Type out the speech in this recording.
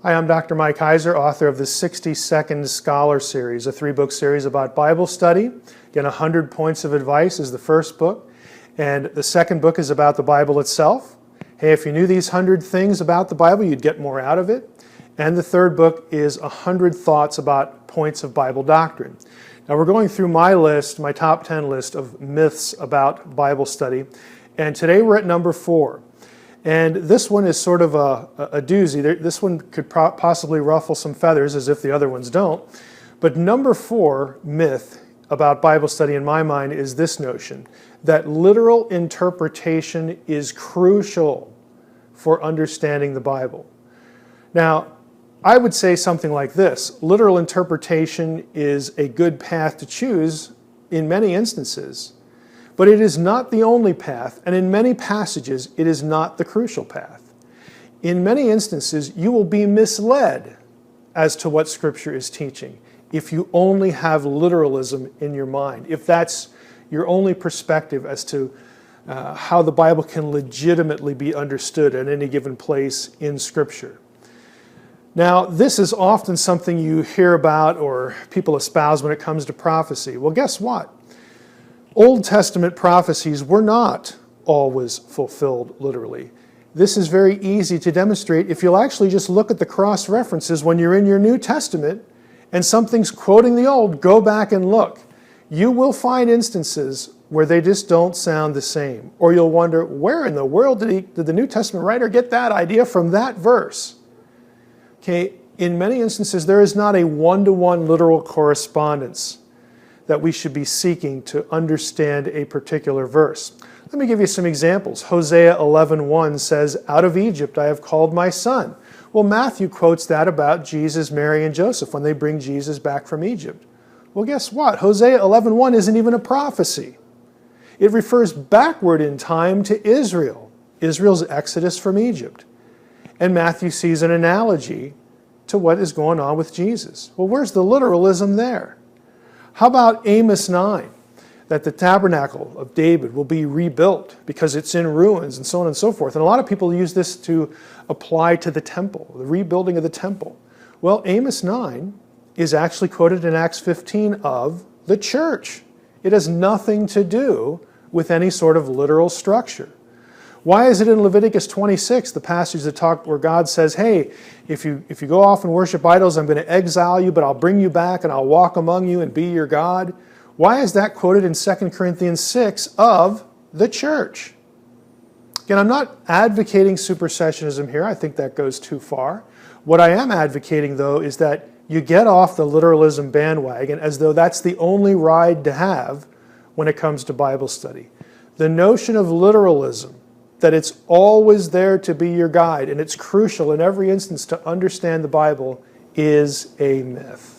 Hi, I'm Dr. Mike Heiser, author of the 60-Second Scholar Series, a 3-book series about Bible study. Again, 100 Points of Advice is the first book, and the second book is about the Bible itself. Hey, if you knew these 100 things about the Bible, you'd get more out of it. And the third book is 100 Thoughts about Points of Bible Doctrine. Now, we're going through my list, my top 10 list of myths about Bible study, and today we're at number 4. And this one is sort of a doozy. This one could possibly ruffle some feathers, as if the other ones don't. But number 4 myth about Bible study in my mind is this notion that literal interpretation is crucial for understanding the Bible. Now, I would say something like this. Literal interpretation is a good path to choose in many instances. But it is not the only path, and in many passages, it is not the crucial path. In many instances, you will be misled as to what Scripture is teaching if you only have literalism in your mind, if that's your only perspective as to how the Bible can legitimately be understood at any given place in Scripture. Now, this is often something you hear about or people espouse when it comes to prophecy. Well, guess what? Old Testament prophecies were not always fulfilled literally. This is very easy to demonstrate if you'll actually just look at the cross-references when you're in your New Testament and something's quoting the Old, go back and look. You will find instances where they just don't sound the same. Or you'll wonder, where in the world did the New Testament writer get that idea from that verse? Okay, in many instances, there is not a one-to-one literal correspondence that we should be seeking to understand a particular verse. Let me give you some examples. Hosea 11:1 says, "Out of Egypt I have called my son." Well, Matthew quotes that about Jesus, Mary, and Joseph when they bring Jesus back from Egypt. Well, guess what? Hosea 11:1 isn't even a prophecy. It refers backward in time to Israel, Israel's exodus from Egypt. And Matthew sees an analogy to what is going on with Jesus. Well, where's the literalism there? How about Amos 9, that the tabernacle of David will be rebuilt because it's in ruins and so on and so forth. And a lot of people use this to apply to the temple, the rebuilding of the temple. Well, Amos 9 is actually quoted in Acts 15 of the church. It has nothing to do with any sort of literal structure. Why is it in Leviticus 26, the passage that where God says, hey, if you go off and worship idols, I'm going to exile you, but I'll bring you back and I'll walk among you and be your God? Why is that quoted in 2 Corinthians 6 of the church? Again, I'm not advocating supersessionism here. I think that goes too far. What I am advocating, though, is that you get off the literalism bandwagon as though that's the only ride to have when it comes to Bible study. The notion of literalism, that it's always there to be your guide, and it's crucial in every instance to understand the Bible, is a myth.